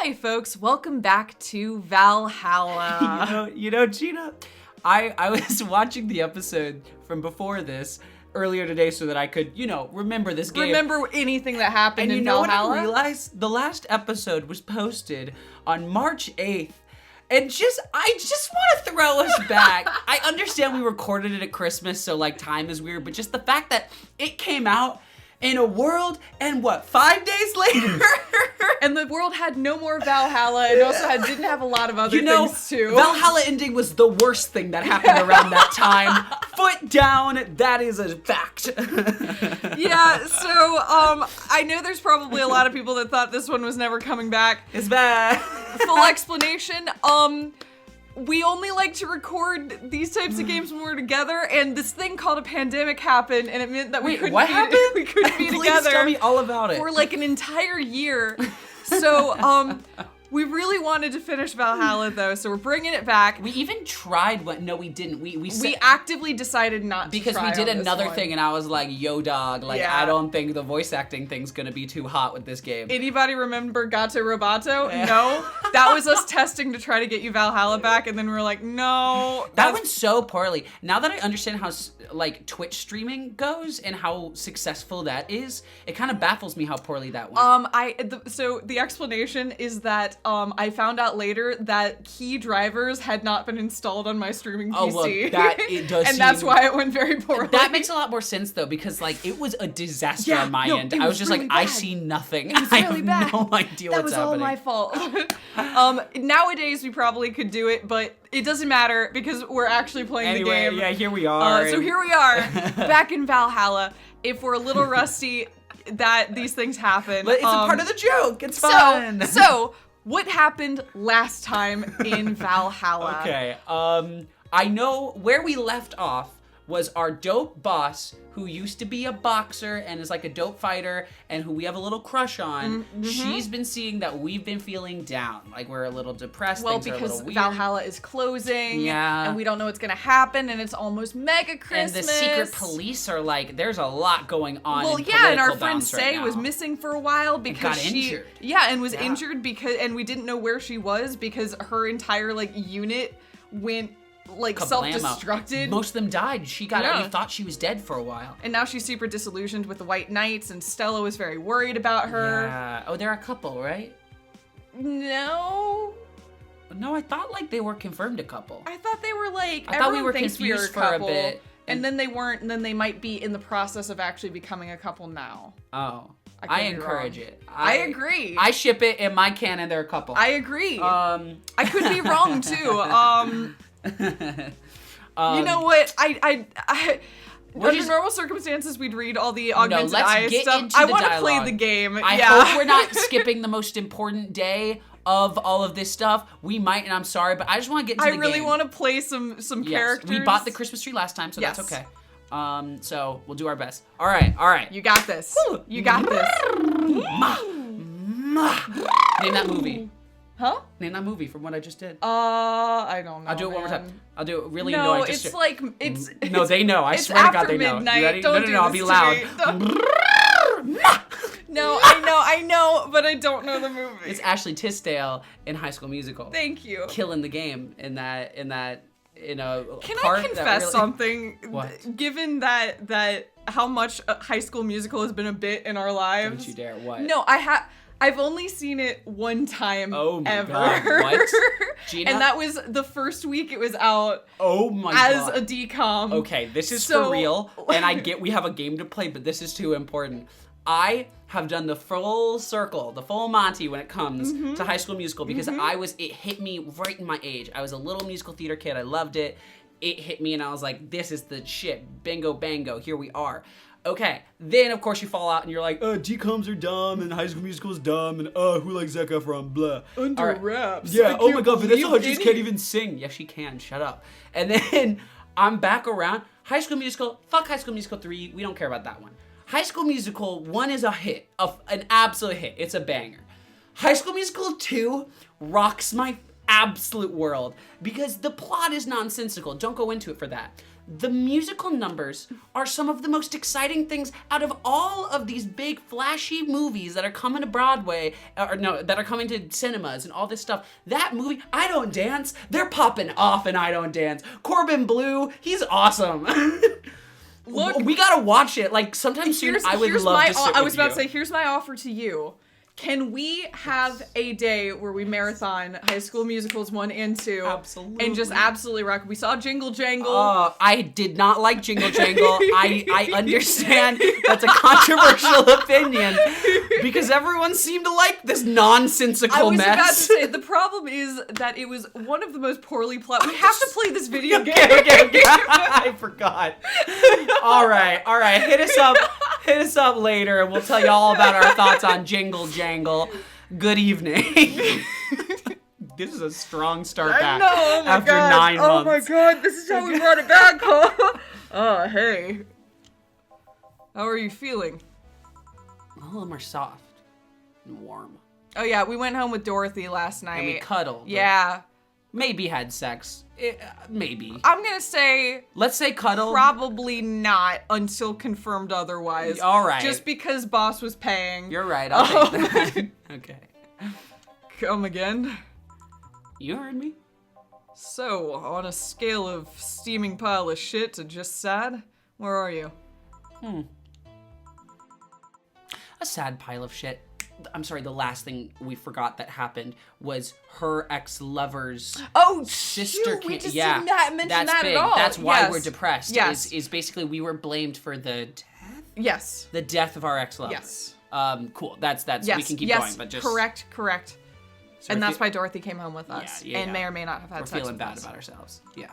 Hi, folks. Welcome back to Valhalla. You know, Gina, I was watching the episode from before this earlier today so that I could, remember this game. Remember anything that happened and in Valhalla? What I realized? The last episode was posted on March 8th. And I just want to throw us back. I understand we recorded it at Christmas, so time is weird, but just the fact that it came out in a world, and 5 days later? And the world had no more Valhalla, and also didn't have a lot of other things too. Valhalla ending was the worst thing that happened around that time. Foot down, that is a fact. Yeah, so I know there's probably a lot of people that thought this one was never coming back. It's bad. Full explanation, we only like to record these types of games when we're together, and this thing called a pandemic happened, and it meant that we couldn't be Please together. Tell me all about it. For an entire year. So, we really wanted to finish Valhalla though, so we're bringing it back. We even tried, no, we didn't. We actively decided not to because try we did on another this thing, and I was like, yo, dog, Yeah. I don't think the voice acting thing's gonna be too hot with this game. Anybody remember Gato Roboto? Yeah. No? That was us testing to try to get you Valhalla back, and then we were like, no. That went so poorly. Now that I understand how Twitch streaming goes and how successful that is, it kind of baffles me how poorly that went. So the explanation is that I found out later that key drivers had not been installed on my streaming PC. Oh, well, it does and that's why it went very poorly. That makes a lot more sense though, because it was a disaster on my end. I was just really I see nothing. It was really I have no idea what's happening. That was all my fault. Nowadays we probably could do it, but it doesn't matter because we're actually playing the game. Yeah, here we are. So here we are, back in Valhalla. If we're a little rusty, that these things happen. It's a part of the joke. It's fun. So what happened last time in Valhalla? Okay. I know where we left off was our dope boss who used to be a boxer and is a dope fighter and who we have a little crush on. Mm-hmm. She's been seeing that we've been feeling down. We're a little depressed. Well, things are a because little weird. Valhalla is closing. Yeah. And we don't know what's going to happen, and it's almost mega Christmas. And the secret police are there's a lot going on. Well, yeah, and our friend Say was missing for a while because got injured. Yeah, and was injured and we didn't know where she was because her entire unit went self-destructed. Most of them died. She we thought she was dead for a while. And now she's super disillusioned with the White Knights, and Stella was very worried about her. Yeah. Oh, they're a couple, right? No, I thought they were confirmed a couple. I thought they were I thought we were confused for a bit. And then they weren't, and then they might be in the process of actually becoming a couple now. Oh. I encourage it. I agree. I ship it. In my canon, they're a couple. I agree. I could be wrong too. You know what? Under normal circumstances, we'd read all the augmented eye stuff. I want to play the game. I hope we're not skipping the most important day of all of this stuff. We might, and I'm sorry, but I just want to get to the game. I really want to play some characters. We bought the Christmas tree last time, so that's okay. So we'll do our best. All right. You got this. You got this. Name that movie. Huh? Name that movie from what I just did. I don't know. I'll do it one more time. I'll do it really annoying. No, it's No, they know. I swear to God they know. Midnight. You ready? Don't No, I'll be loud. No, I know, but I don't know the movie. It's Ashley Tisdale in High School Musical. Thank you. Killing the game in a Can part I confess something? What? Given that how much High School Musical has been a bit in our lives. Don't you dare. What? No, I've only seen it one time ever. God. What? Gina? And that was the first week it was out. Oh my as God. a DCOM. Okay, this is for real. And I get we have a game to play, but this is too important. I have done the full circle, the full Monty when it comes to High School Musical because it hit me right in my age. I was a little musical theater kid. I loved it. It hit me and I was like, this is the shit. Bingo, bango. Here we are. Okay, then of course you fall out and you're like, DCOMs are dumb and High School Musical is dumb and who likes Zac Efron, blah. Under wraps. Yeah, oh my God, Vanessa Hudgens can't even sing. Yes, she can, shut up. And then I'm back around, High School Musical, fuck High School Musical 3, we don't care about that one. High School Musical 1 is a hit, an absolute hit, it's a banger. High School Musical 2 rocks my absolute world because the plot is nonsensical, don't go into it for that. the musical numbers are some of the most exciting things out of all of these big flashy movies that are coming to Broadway, or no, that are coming to cinemas and all this stuff. That movie, I Don't Dance, they're popping off in I Don't Dance. Corbin Bleu, he's awesome. Look, we gotta watch it. Like, sometime soon, I would love to sit with I was about to say, here's my offer to you. Can we have a day where we marathon High School Musicals 1 and 2? Absolutely. And just absolutely rock. We saw Jingle Jangle. I did not like Jingle Jangle. I understand that's a controversial opinion because everyone seemed to like this nonsensical mess. I was about to say, the problem is that it was one of the most poorly plotted. We have to play this video game. Okay. I forgot. All right. Hit us up later and we'll tell you all about our thoughts on Jingle Jangle. Good evening. This is a strong start back after 9 months. Oh my god, this is how we brought it back, huh? Oh, hey. How are you feeling? A little more soft and warm. Oh yeah, we went home with Dorothy last night. And we cuddled. Yeah. Maybe had sex. Maybe. I'm gonna say... Let's say cuddle. Probably not until confirmed otherwise. All right. Just because boss was paying. You're right, I'll take that. Okay. Come again? You heard me. So, on a scale of steaming pile of shit to just sad, where are you? A sad pile of shit. I'm sorry, the last thing we forgot that happened was her ex-lover's sister. We just did not mention that big. at all. That's why we're depressed. Yes. Is basically we were blamed for the death? Yes. The death of our ex-lover. Yes. Cool. That's yes. We can keep going, but just... Correct. So and that's why Dorothy came home with us. Yeah. May or may not have had sex with us. We're feeling bad about ourselves. Yeah.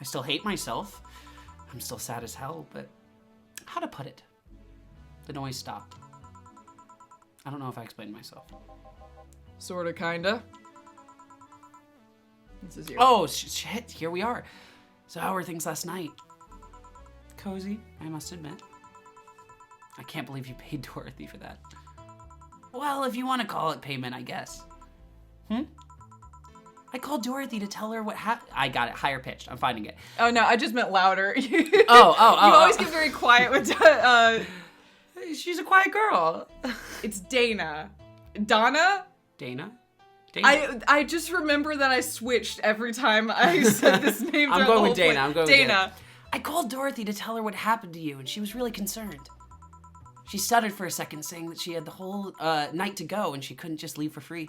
I still hate myself. I'm still sad as hell, but how to put it? The noise stopped. I don't know if I explained myself. Sorta, kinda. This is you. Oh, shit, here we are. So how were things last night? Cozy, I must admit. I can't believe you paid Dorothy for that. Well, if you want to call it payment, I guess. I called Dorothy to tell her what happened. I got it, higher pitched. I'm finding it. Oh, no, I just meant louder. You always get very quiet with, She's a quiet girl. It's Dana. Donna? Dana? I just remember that I switched every time I said this name. I'm going with Dana. I'm going with Dana. I called Dorothy to tell her what happened to you, and she was really concerned. She stuttered for a second, saying that she had the whole night to go, and she couldn't just leave for free.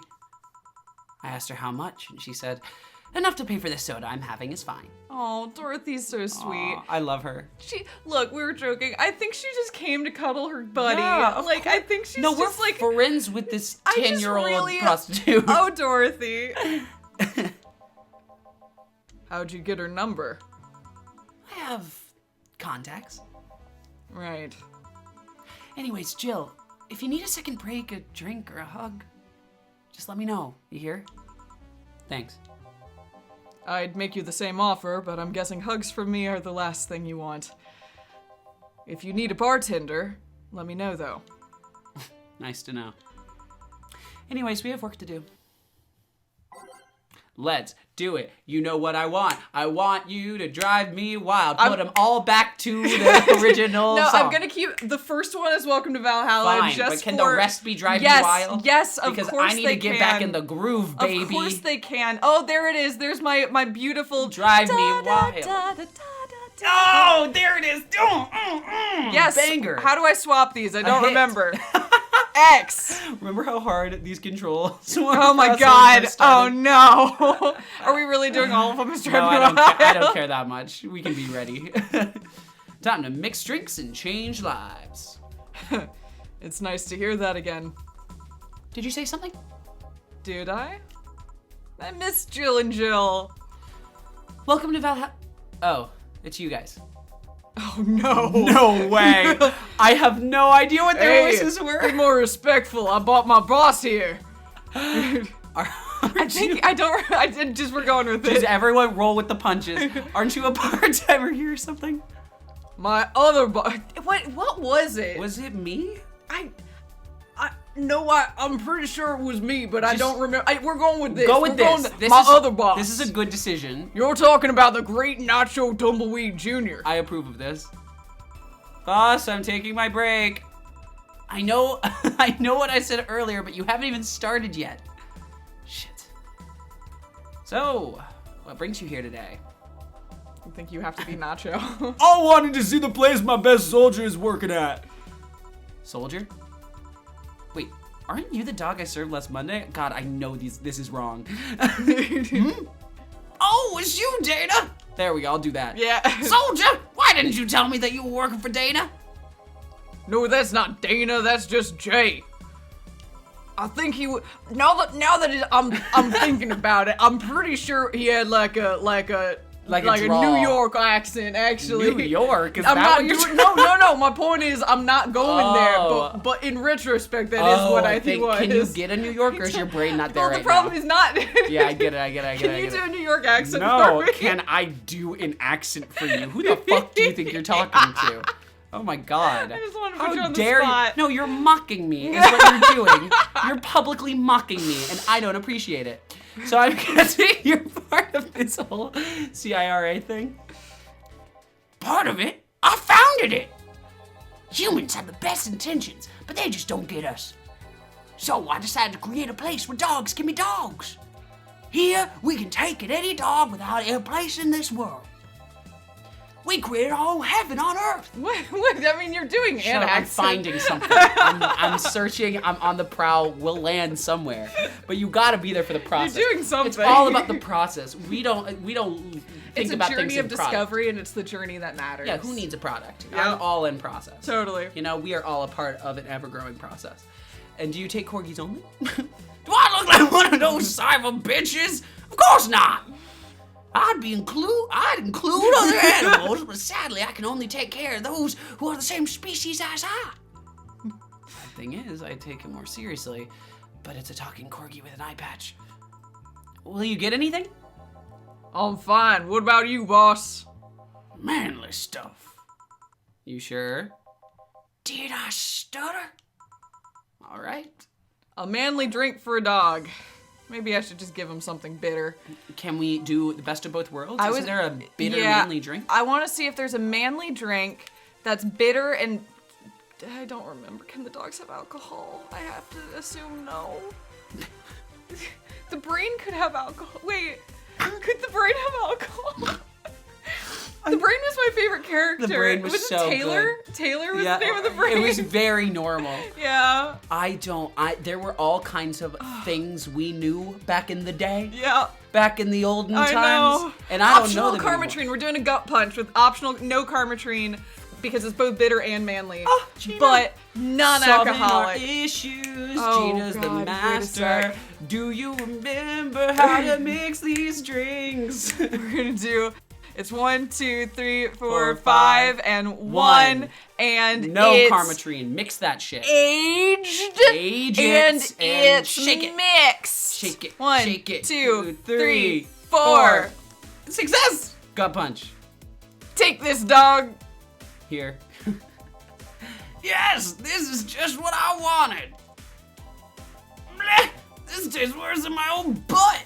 I asked her how much, and she said, enough to pay for this soda I'm having is fine. Oh, Dorothy's so sweet. Aww, I love her. Look, we were joking. I think she just came to cuddle her buddy. Yeah, I think she's just we're like friends with this 10-year-old prostitute. Oh, Dorothy. How'd you get her number? I have contacts. Right. Anyways, Jill, if you need a second break, a drink, or a hug, just let me know. You hear? Thanks. I'd make you the same offer, but I'm guessing hugs from me are the last thing you want. If you need a bartender, let me know, though. Nice to know. Anyways, we have work to do. Let's do it. You know what I want. I want you to drive me wild. Put them all back to the original No, song. I'm going to keep... The first one is Welcome to Valhalla. Fine, just but can the rest be Drive Me Wild? Yes, of course they can. Because I need to get back in the groove, baby. Of course they can. Oh, there it is. There's my beautiful... Drive Me Wild. Oh, there it is. Yes. Banger. How do I swap these? I don't remember. X. Remember how hard these controls were? Oh my god. Oh no. Are we really doing all of them as Drive Me Wild? I don't care that much. We can be ready. Time to mix drinks and change lives. It's nice to hear that again. Did you say something? Did I? I miss Jill and Jill. Welcome to Valhalla. Oh, it's you guys. Oh no. No way. I have no idea what their voices were. Be more respectful. I bought my boss here. I just we're going with it. Does everyone roll with the punches? Aren't you a part-timer here or something? My other boss. What was it? Was it me? No, I'm pretty sure it was me, but I don't remember. We're going with this. Go with this. Other boss. This is a good decision. You're talking about the great Nacho Tumbleweed Jr. I approve of this. Boss, I'm taking my break. I know what I said earlier, but you haven't even started yet. Shit. So, what brings you here today? I think you have to be Nacho. I wanted to see the place my best soldier is working at. Soldier? Wait, aren't you the dog I served last Monday? God, I know this is wrong. Oh, it's you, Dana. There we go, I'll do that. Yeah. Soldier, why didn't you tell me that you were working for Dana? No, that's not Dana, that's just Jay. I think he would. I'm thinking about it. I'm pretty sure he had like a New York accent, actually. New York? Is I'm that not what you're doing, no. My point is, I'm not going there. But in retrospect, that is what I think was. Can you get a New York, or is your brain not there well, right the problem now? is not. Yeah, I get it. Can you do a New York accent No, for me? can I do an accent for you? Who the fuck do you think you're talking to? Oh my God. I just want to How put you on the dare spot. you? No, you're mocking me is what you're doing. You're publicly mocking me, and I don't appreciate it. So I'm guessing you're part of this whole CIRA thing? Part of it? I founded it! Humans have the best intentions, but they just don't get us. So I decided to create a place where dogs can be dogs. Here, we can take in any dog without a place in this world. We created a whole heaven on earth. What? I mean, you're doing an accent. I'm finding something. I'm searching. I'm on the prowl. We'll land somewhere. But you gotta be there for the process. You're doing something. It's all about the process. We don't think about things in It's a journey of product. discovery, and it's the journey that matters. Yeah, who needs a product? Yeah. I'm all in process. Totally. You know, we are all a part of an ever-growing process. And do you take corgis only? Do I look like one of those cyber bitches? Of course not. I'd include other animals, but sadly I can only take care of those who are the same species as I. The thing is, I take it more seriously, but it's a talking corgi with an eye patch. Will you get anything? I'm fine. What about you, boss? Manly stuff. You sure? Did I stutter? All right. A manly drink for a dog. Maybe I should just give him something bitter. Can we do the best of both worlds? Is there a bitter manly drink? I want to see if there's a manly drink that's bitter and... I don't remember. Can the dogs have alcohol? I have to assume no. The brain could have alcohol. Wait, could the brain have alcohol? The brain was my favorite character. The brain was so Taylor? good. Taylor was the name of the brain. It was very normal. Yeah. There were all kinds of things we knew back in the day. Yeah. Back in the olden times. Know. And I don't optional know them Karmatrine. anymore. We're doing a gut punch with optional no Karmatrine because it's both bitter and manly. Oh, Gina. But non-alcoholic. Solving our issues. Oh, Gina's God, the wait a master. sec. Do you remember how to mix these drinks? We're gonna do... It's 1, 2, 3, 4, Four, 5, five, and 1, one. and No it's Karmatrine. Mix that shit. aged, Age and it and it's shake it. mixed. Shake it. 1, Shake it. 2, 3, 3, 4. Success! Gut punch. Take this, dog. Here. Yes, this is just what I wanted. Blech, this tastes worse than my own butt.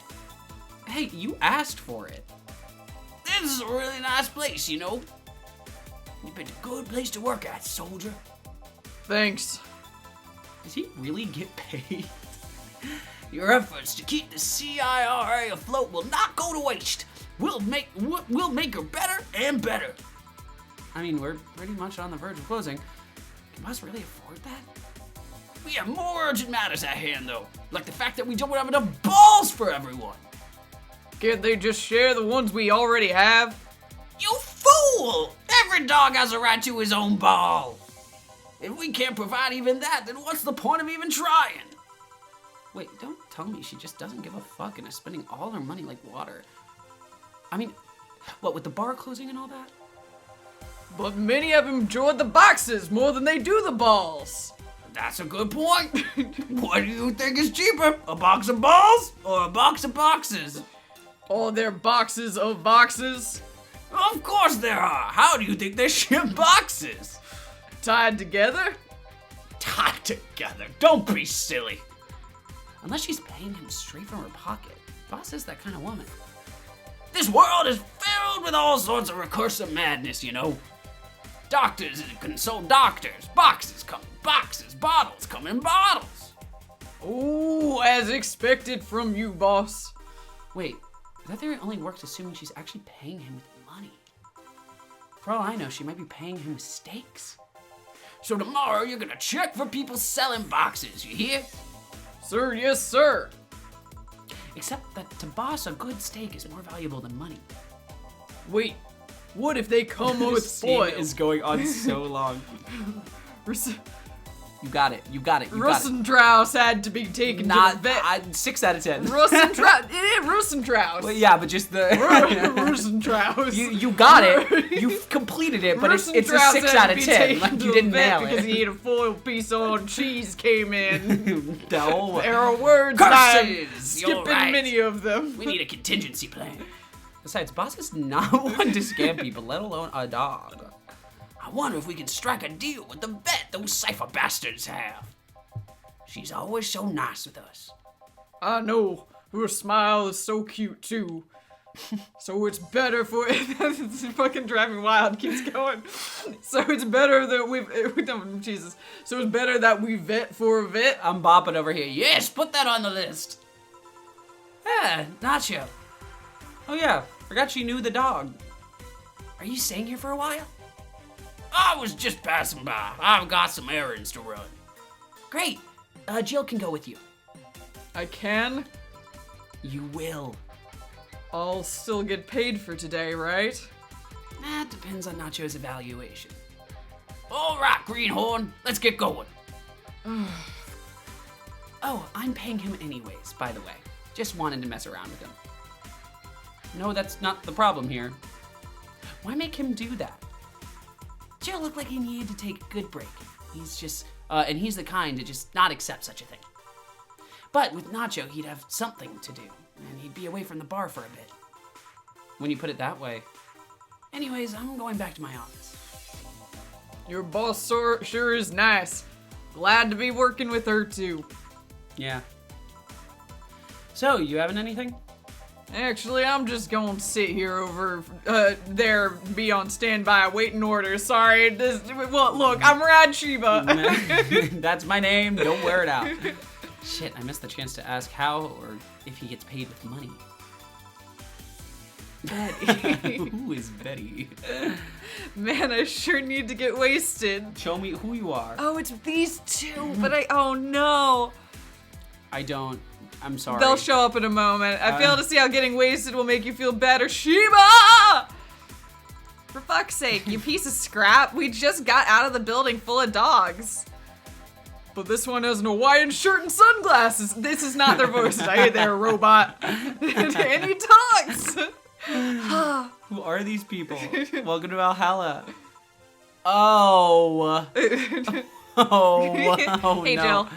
Hey, you asked for it. This is a really nice place, you know. You picked a good place to work at, soldier. Thanks. Does he really get paid? Your efforts to keep the CIRA afloat will not go to waste. We'll make her better and better. I mean, we're pretty much on the verge of closing. Can us really afford that? We have more urgent matters at hand, though. Like the fact that we don't have enough balls for everyone. Can't they just share the ones we already have? You fool! Every dog has a right to his own ball. If we can't provide even that, then what's the point of even trying? Wait, don't tell me she just doesn't give a fuck and is spending all her money like water. I mean, what, with the bar closing and all that? But many of them enjoy the boxes more than they do the balls. That's a good point. What do you think is cheaper? A box of balls or a box of boxes? Or they're boxes of boxes. Of course there are. How do you think they ship boxes? Tied together? Tied together. Don't be silly. Unless she's paying him straight from her pocket. Boss is that kind of woman. This world is filled with all sorts of recursive madness, you know. Doctors consult doctors. Boxes come in boxes. Bottles come in bottles. Oh, as expected from you, boss. Wait, that theory only works assuming she's actually paying him with money. For all I know, she might be paying him with steaks. So tomorrow you're gonna check for people selling boxes, you hear? Sir, yes, sir. Except that to boss, a good steak is more valuable than money. Wait, what if they come with foil? This is going on so long. You got it. Russendraus had to be taken to the vet. 6 out of 10. Russendraus. Well, yeah, but just the... Russendraus. You got it. You've completed it, but it's a 6 out of 10. Like, you didn't nail it. Because he ate a foil piece on cheese came in. No. There are words. Curses! Skipping many of them. We need a contingency plan. Besides, boss is not one to scam people, let alone a dog. I wonder if we can strike a deal with the vet those cipher bastards have. She's always so nice with us. I know. Her smile is so cute, too. So it's better for... It's fucking driving wild. Keeps going. So it's better that Jesus. So it's better that we vet for a vet. I'm bopping over here. Yes, put that on the list. Yeah, Nacho. Oh yeah, forgot she knew the dog. Are you staying here for a while? I was just passing by. I've got some errands to run. Great. Jill can go with you. I can? You will. I'll still get paid for today, right? That depends on Nacho's evaluation. All right, Greenhorn. Let's get going. Oh, I'm paying him anyways, by the way. Just wanted to mess around with him. No, that's not the problem here. Why make him do that? Jill looked like he needed to take a good break. He's just, and he's the kind to just not accept such a thing. But with Nacho, he'd have something to do, and he'd be away from the bar for a bit. When you put it that way. Anyways, I'm going back to my office. Your boss sure is nice. Glad to be working with her, too. Yeah. So, you having anything? Actually, I'm just gonna sit here over there, be on standby, waiting orders. Sorry, well, look, I'm Rad Shiva. That's my name, don't wear it out. Shit, I missed the chance to ask how or if he gets paid with money. Betty. Who is Betty? Man, I sure need to get wasted. Show me who you are. Oh, it's these two, but oh no. I'm sorry. They'll show up in a moment. I fail to see how getting wasted will make you feel better. Shiba! For fuck's sake, you piece of scrap. We just got out of the building full of dogs. But this one has an Hawaiian shirt and sunglasses. This is not their voices. I hear they're a robot. And he talks. Who are these people? Welcome to Valhalla. Oh. Hey, no. Jill.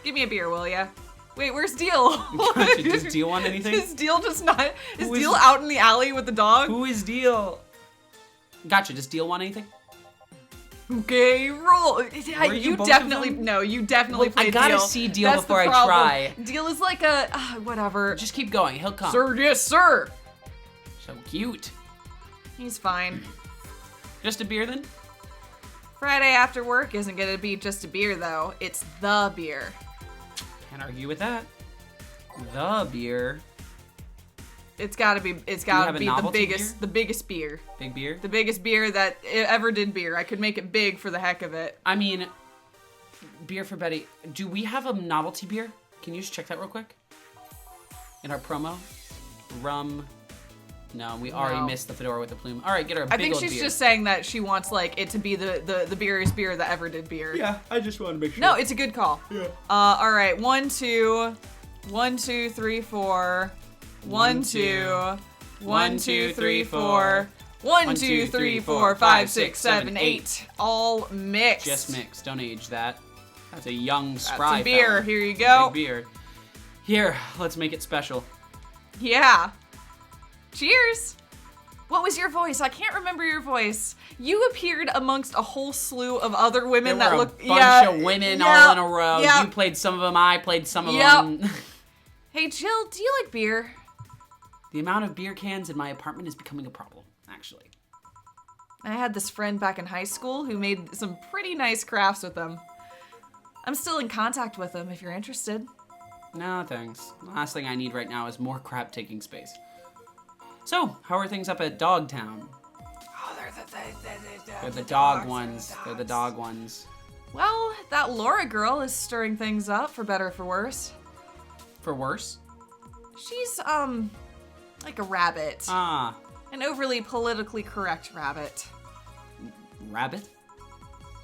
Give me a beer, will ya? Wait, where's Deal? Gotcha. Does Deal want anything? Is Deal just not... Is Deal out in the alley with the dog? Who is Deal? Gotcha. Does Deal want anything? Okay, roll. You definitely played Deal. I gotta see Deal before I try. Deal is like a... whatever. Just keep going. He'll come. Sir, yes, sir. So cute. He's fine. Just a beer then? Friday after work isn't gonna be just a beer, though. It's the beer. Can't argue with that. The beer. It's gotta be the biggest beer. Big beer? The biggest beer that ever did beer. I could make it big for the heck of it. I mean, beer for Betty. Do we have a novelty beer? Can you just check that real quick? In our promo? Rum. No, we already missed the fedora with the plume. All right, get her a big old beer. I think she's just saying that she wants it to be the beeriest beer that ever did beer. Yeah, I just want to make sure. No, it's a good call. Yeah. All right, 1, 2, 3, 4. 1, 2, 1, 2, 3, 4. 1, 2, 3, 4, 5, 6, 7, 8. All mixed. Just mixed. Don't age that. That's a young, spry That's a beer. fella. Here you go. Big beer. Here, let's make it special. Yeah. Cheers. What was your voice? I can't remember your voice. You appeared amongst a whole slew of other women that looked... There were a bunch of women all in a row. Yep. You played some of them, I played some of them. Hey, Jill, do you like beer? The amount of beer cans in my apartment is becoming a problem, actually. I had this friend back in high school who made some pretty nice crafts with them. I'm still in contact with them if you're interested. No, thanks. The last thing I need right now is more crap taking space. So, how are things up at Dogtown? Oh, They're the dog ones. They're the dog ones. Well, that Laura girl is stirring things up, for better or for worse. For worse? She's, like a rabbit. Ah. An overly politically correct rabbit. Rabbit?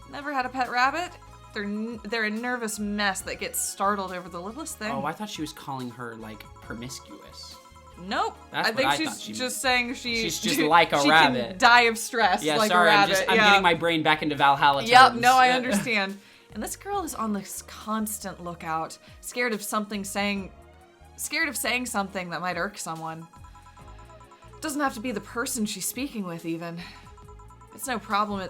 Never had a pet rabbit? They're a nervous mess that gets startled over the littlest thing. Oh, I thought she was calling her, like, promiscuous. Nope. That's I think what I she's thought she just meant. saying she's just like a rabbit. She can die of stress like sorry, a rabbit. I'm getting my brain back into Valhalla terms. Yep, no, I understand. And this girl is on this constant lookout, scared of saying something that might irk someone. Doesn't have to be the person she's speaking with, even. It's no problem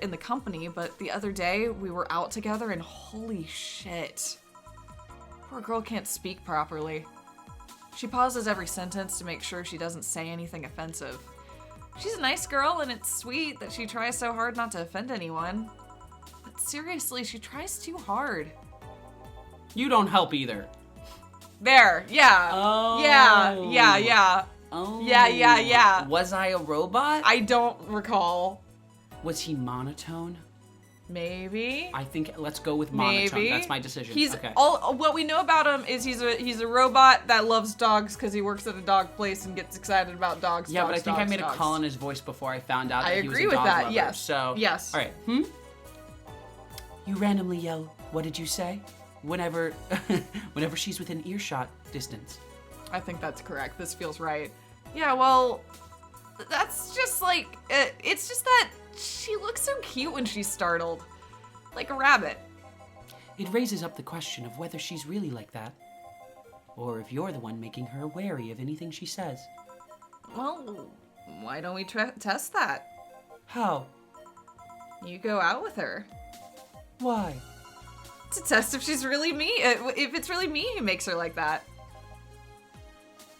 in the company, but the other day we were out together and holy shit. Poor girl can't speak properly. She pauses every sentence to make sure she doesn't say anything offensive. She's a nice girl and it's sweet that she tries so hard not to offend anyone. But seriously, she tries too hard. You don't help either. There, yeah. Oh. Yeah. Oh. Yeah. Was I a robot? I don't recall. Was he monotone? Maybe. I think let's go with monotone. Maybe. That's my decision. He's okay. What we know about him is he's a robot that loves dogs because he works at a dog place and gets excited about dogs. Yeah, dogs, but I think dogs, I made dogs. a call in his voice before I found out that he was a dog agree with that. lover. Yes. So yes. All right. You randomly yell, "What did you say?" Whenever she's within earshot distance. I think that's correct. This feels right. Yeah. Well, that's just like it's just that she looks so cute when she's startled. Like a rabbit. It raises up the question of whether she's really like that, or if you're the one making her wary of anything she says. Well, why don't we test that? How? You go out with her. Why? To test if she's really me, if it's really me who makes her like that.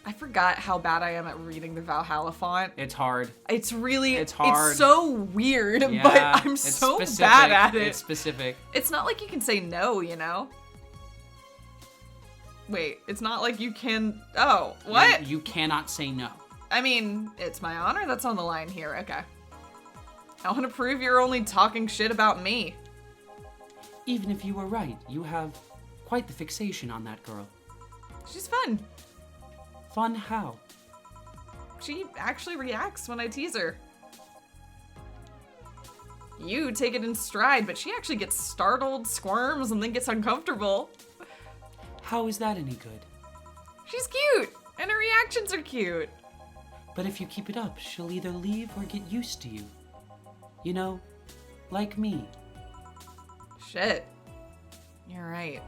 I forgot how bad I am at reading the Valhalla font. It's hard. It's hard. It's so weird, yeah, but I'm so specific. bad at it. It's specific. It's not like you can say no, you know? Wait, it's not like you can... Oh, what? You cannot say no. I mean, it's my honor that's on the line here. Okay. I want to prove you're only talking shit about me. Even if you were right, you have quite the fixation on that girl. She's fun. Fun how? She actually reacts when I tease her. You take it in stride, but she actually gets startled, squirms, and then gets uncomfortable. How is that any good? She's cute, and her reactions are cute. But if you keep it up, she'll either leave or get used to you. You know, like me. Shit. You're right.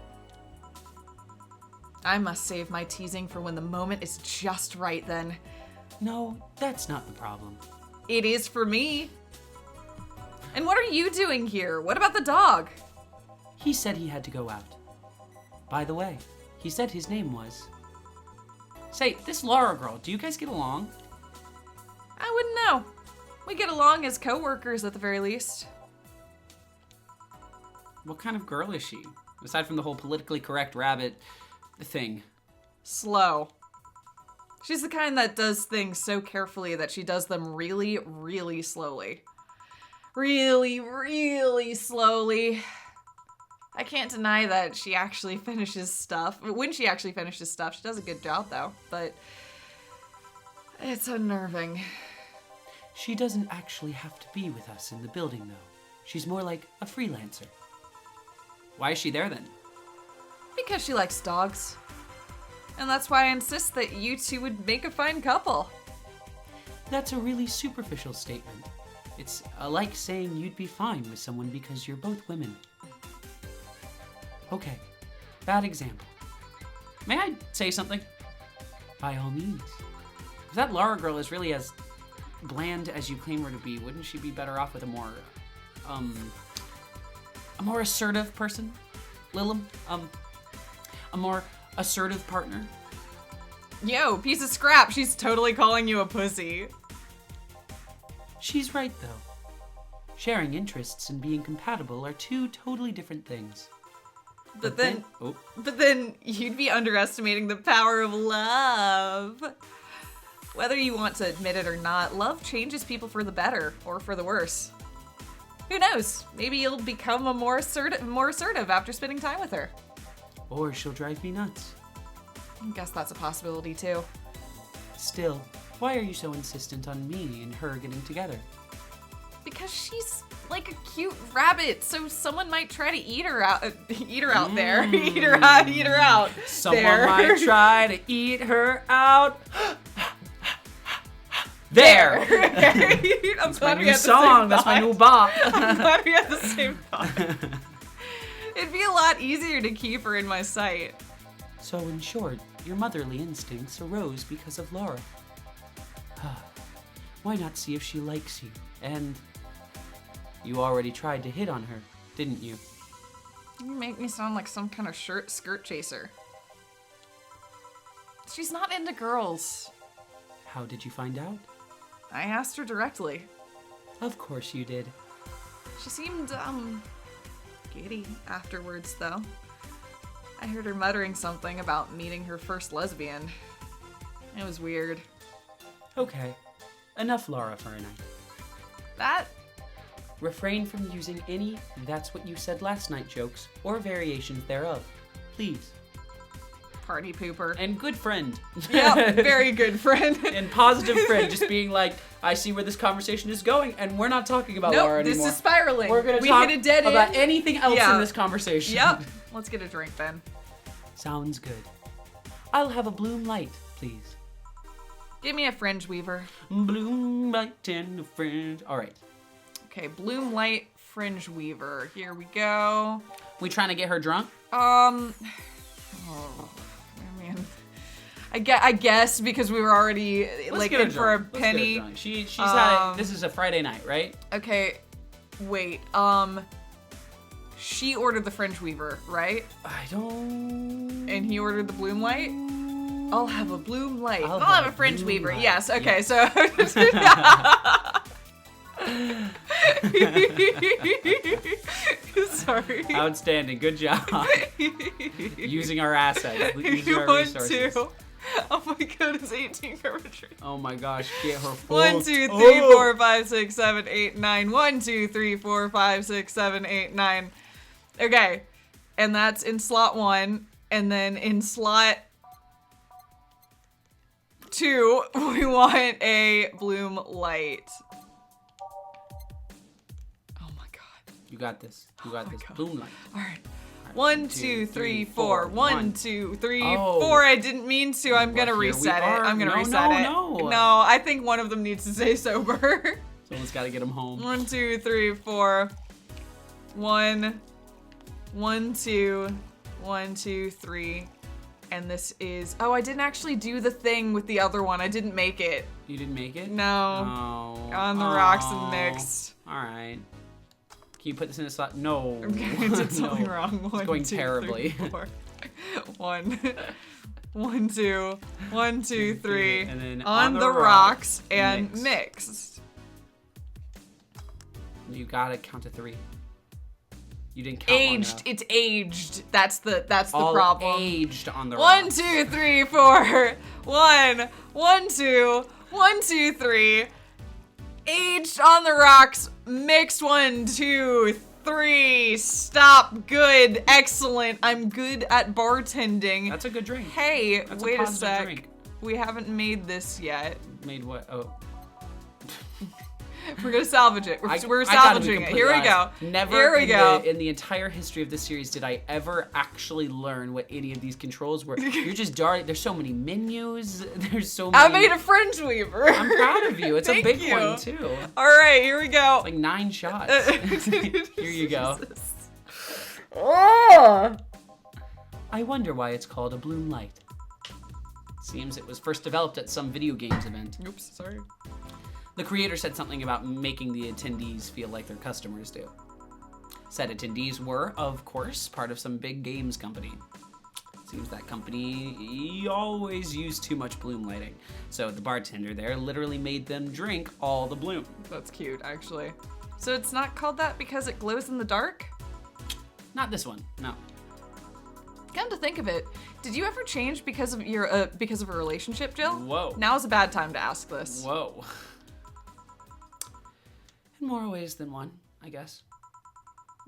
I must save my teasing for when the moment is just right then. No, that's not the problem. It is for me. And what are you doing here? What about the dog? He said he had to go out. By the way, he said his name was... Say, this Laura girl, do you guys get along? I wouldn't know. We get along as co-workers at the very least. What kind of girl is she? Aside from the whole politically correct rabbit thing. Slow. She's the kind that does things so carefully that she does them really, really slowly. Really, really slowly. I can't deny that she actually finishes stuff. When she actually finishes stuff, she does a good job though, but it's unnerving. She doesn't actually have to be with us in the building though. She's more like a freelancer. Why is she there then? Because she likes dogs. And that's why I insist that you two would make a fine couple. That's a really superficial statement. It's like saying you'd be fine with someone because you're both women. Okay, bad example. May I say something? By all means. If that Laura girl is really as bland as you claim her to be, wouldn't she be better off with a more assertive person? Lilum? A more assertive partner? Yo, piece of scrap. She's totally calling you a pussy. She's right, though. Sharing interests and being compatible are two totally different things. But then you'd be underestimating the power of love. Whether you want to admit it or not, love changes people for the better or for the worse. Who knows? Maybe you'll become more assertive after spending time with her. Or she'll drive me nuts. I guess that's a possibility too. Still, why are you so insistent on me and her getting together? Because she's like a cute rabbit, so someone might try to eat her out there. Eat her out. Someone might try to eat her out. There. That's my new song. That's my new bop. I'm glad we had the same thought. It'd be a lot easier to keep her in my sight. So in short, your motherly instincts arose because of Laura. Why not see if she likes you? And you already tried to hit on her, didn't you? You make me sound like some kind of skirt chaser. She's not into girls. How did you find out? I asked her directly. Of course you did. She seemed, giddy afterwards, though. I heard her muttering something about meeting her first lesbian. It was weird. Okay. Enough Laura for a night. That? Refrain from using any "that's what you said last night" jokes or variations thereof. Please. Party pooper. And good friend. Yeah, very good friend. And positive friend, just being like, I see where this conversation is going, and we're not talking about Laura anymore. This is spiraling. We're going to talk hit a dead about end. anything else in this conversation. Yep. Let's get a drink then. Sounds good. I'll have a bloom light, please. Give me a fringe weaver. Bloom light and a fringe. All right. Okay, bloom light fringe weaver. Here we go. We trying to get her drunk? Oh, man. I guess because we were already in for a penny. She's had it. This is a Friday night, right? Okay. Wait. She ordered the fringe weaver, right? I don't. And he ordered the bloom light. I'll have a bloom light. I'll have a fringe weaver. Light. Yes. Okay. Yes. So. Sorry. Outstanding. Good job. Using our assets. Using our resources. Oh my goodness, 18 cartridges. Oh my gosh, get her full. 1, 2, 3, 4, 5, 6, 7, 8, 9. 1, 2, 3, 4, 5, 6, 7, 8, 9. Okay. And that's in slot 1. And then in slot 2, we want a bloom light. Oh my god. You got this. You got this. God. Bloom light. All right. 1, 2, 3, 4. 1, 2, 3, 4. I didn't mean to. I'm gonna reset it. I'm gonna reset it. No, I think one of them needs to stay sober. Someone's gotta get him home. 1, 2, 3, 4. 1, 1, 2, 1, 2, 3. And this is. Oh, I didn't actually do the thing with the other one. I didn't make it. You didn't make it? No. On the rocks and mixed. All right. Can you put this in a slot? No. I did something wrong. 1, it's going 2, terribly. 3, 4. 1, 1, 2, 1, 2, 3. And then on the rocks and mixed. You gotta count to 3. You didn't count aged. It's aged. That's the problem. Aged on the 1, rocks. 2, 3, 4. 1, 1, 2, 1, 2, 3. Aged on the rocks. Mixed. 1, 2, 3. Stop. Good. Excellent. I'm good at bartending. That's a good drink. Hey, That's wait a sec. Drink. We haven't made this yet. Made what? Oh. We're gonna salvage it. We're salvaging it. Here we go. Never in the entire history of this series did I ever actually learn what any of these controls were. You're just darting. There's so many menus. There's so many. I made a fringe weaver. I'm proud of you. It's a big one too. All right, here we go. It's like 9 shots. Here you go. Oh! I wonder why it's called a bloom light. Seems it was first developed at some video games event. Oops, sorry. The creator said something about making the attendees feel like their customers do. Said attendees were, of course, part of some big games company. Seems that company always used too much bloom lighting. So the bartender there literally made them drink all the bloom. That's cute, actually. So it's not called that because it glows in the dark? Not this one, no. Come to think of it, did you ever change because of a relationship, Jill? Whoa. Now's a bad time to ask this. Whoa. In more ways than one, I guess.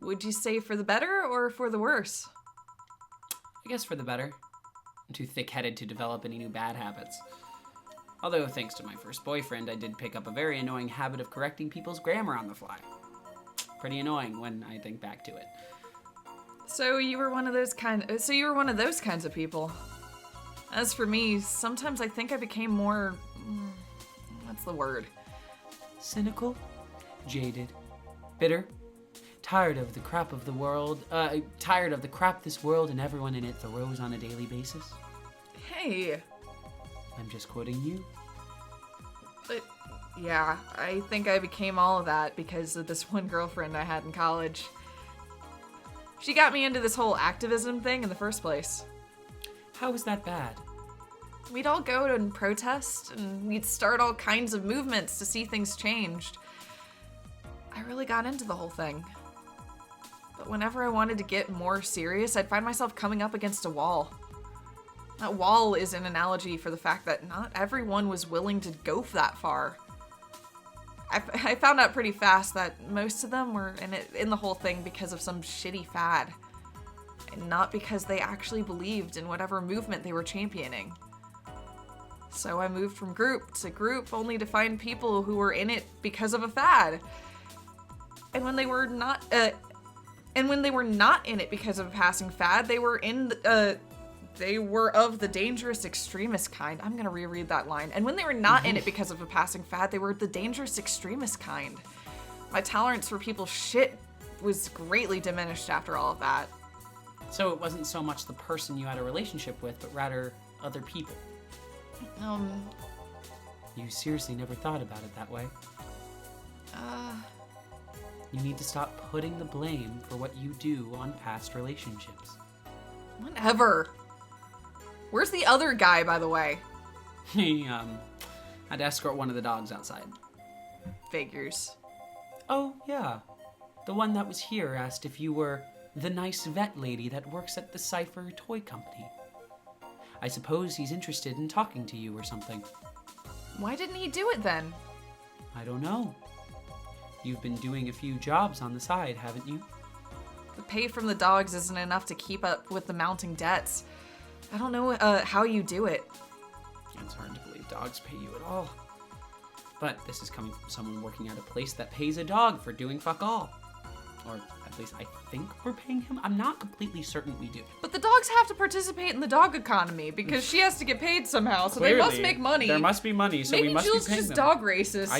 Would you say for the better or for the worse? I guess for the better. I'm too thick-headed to develop any new bad habits. Although, thanks to my first boyfriend, I did pick up a very annoying habit of correcting people's grammar on the fly. Pretty annoying when I think back to it. So you were one of those kinds of people. As for me, sometimes I think I became more... what's the word? Cynical, jaded, bitter, tired of the crap of the world, tired of the crap this world and everyone in it throws on a daily basis. Hey. I'm just quoting you. But, yeah, I think I became all of that because of this one girlfriend I had in college. She got me into this whole activism thing in the first place. How was that bad? We'd all go and protest, and we'd start all kinds of movements to see things changed. I really got into the whole thing. But whenever I wanted to get more serious, I'd find myself coming up against a wall. That wall is an analogy for the fact that not everyone was willing to go that far. I found out pretty fast that most of them were in the whole thing because of some shitty fad, and not because they actually believed in whatever movement they were championing. So I moved from group to group only to find people who were in it because of a fad. And when they were not in it because of a passing fad, they were of the dangerous extremist kind. I'm gonna reread that line. And when they were not in it because of a passing fad, they were the dangerous extremist kind. My tolerance for people's shit was greatly diminished after all of that. So it wasn't so much the person you had a relationship with, but rather other people. You seriously never thought about it that way? You need to stop putting the blame for what you do on past relationships. Whatever. Where's the other guy, by the way? He, had to escort one of the dogs outside. Figures. Oh, yeah. The one that was here asked if you were the nice vet lady that works at the Cypher Toy Company. I suppose he's interested in talking to you or something. Why didn't he do it then? I don't know. You've been doing a few jobs on the side, haven't you? The pay from the dogs isn't enough to keep up with the mounting debts. I don't know how you do it. It's hard to believe dogs pay you at all. But this is coming from someone working at a place that pays a dog for doing fuck all. Or at least I think we're paying him. I'm not completely certain we do. But the dogs have to participate in the dog economy because she has to get paid somehow, so Clearly, they must make money. There must be money, so we must Jill's be paying just them. dog racist.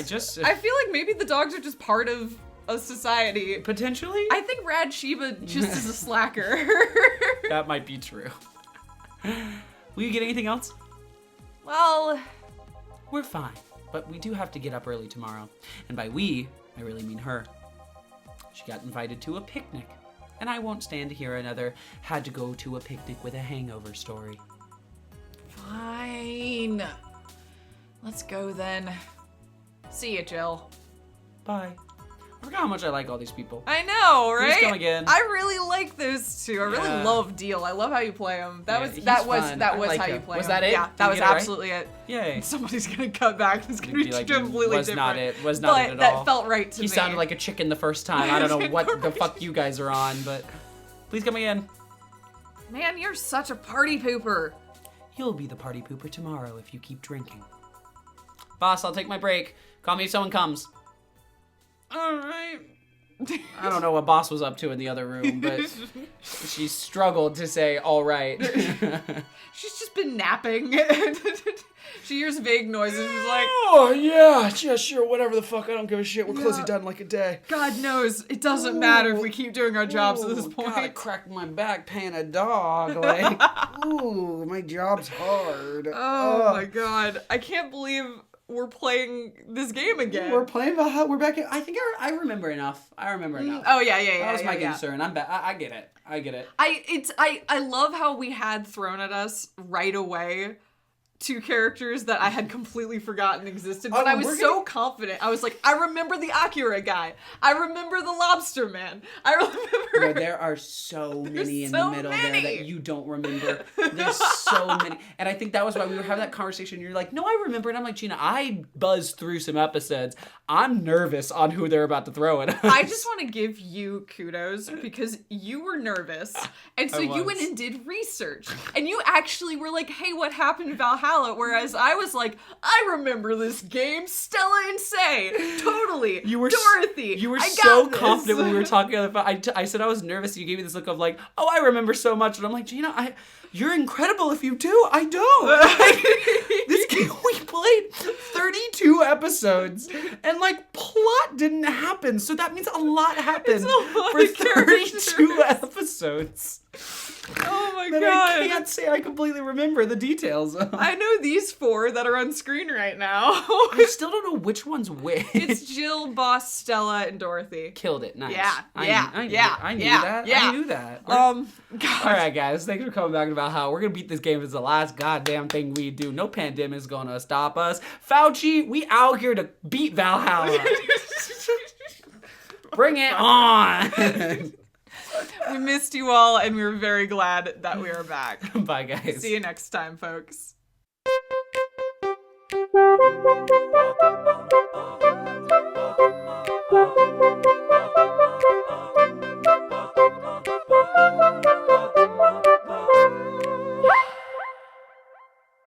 I feel like maybe the dogs are just part of a society. Potentially? I think Rad Sheba just is a slacker. That might be true. Will you get anything else? Well, we're fine, but we do have to get up early tomorrow. And by we, I really mean her. She got invited to a picnic, and I won't stand to hear another had to go to a picnic with a hangover story. Fine. Let's go then. See ya, Jill. Bye. I forgot how much I like all these people. I know, right? Please come again. I really like those two. I really love Deal. I love how you play him. That was how you play him. Was that it? Yeah, that was absolutely it. Yay. Somebody's gonna cut back. It's gonna be like, completely was different. Was not it at all. That felt right to me. He sounded like a chicken the first time. I don't know what the fuck you guys are on, but please come again. Man, you're such a party pooper. You'll be the party pooper tomorrow if you keep drinking. Boss, I'll take my break. Call me if someone comes. All right. I don't know what Boss was up to in the other room, but she struggled to say all right. She's just been napping. She hears vague noises. She's like, oh, yeah, sure, whatever the fuck. I don't give a shit. We're closing down in like a day. God knows, it doesn't matter if we keep doing our jobs at this point. God, I cracked my back paying a dog. Like, ooh, my job's hard. Oh my God. I can't believe we're playing this game again. We're playing Valhalla. We're back. I think I remember enough. Oh yeah. That was my concern. I'm back. I get it. I love how we had thrown at us right away 2 characters that I had completely forgotten existed, but I was so confident. I was like, I remember the Akira guy. I remember the Lobster Man. I remember... there are so many in the middle there that you don't remember. There's so many. And I think that was why we were having that conversation. You're like, no, I remember. And I'm like, Gina, I buzzed through some episodes. I'm nervous on who they're about to throw at us. I just want to give you kudos because you were nervous. And so you went and did research. And you actually were like, hey, what happened to Valhalla? Whereas I was like, I remember this game, Stella and Say, totally. You were Dorothy. You were so confident when we were talking on the phone. I said I was nervous. You gave me this look of like, oh, I remember so much, and I'm like, Gina, you're incredible if you do. I don't. This game we played 32 episodes, and like plot didn't happen, so that means a lot happened for 32 episodes. Oh my God. God. I can't say I completely remember the details. I know these 4 that are on screen right now. I still don't know which one's which. It's Jill, Boss, Stella, and Dorothy. Killed it. Nice. I knew that. God. Alright guys, thanks for coming back about how we're gonna beat this game. It's the last goddamn thing we do. No pandemic's gonna stop us. Fauci, we out here to beat Valhalla. Bring it on. We missed you all, and we were very glad that we are back. Bye, guys. See you next time, folks. Thank you.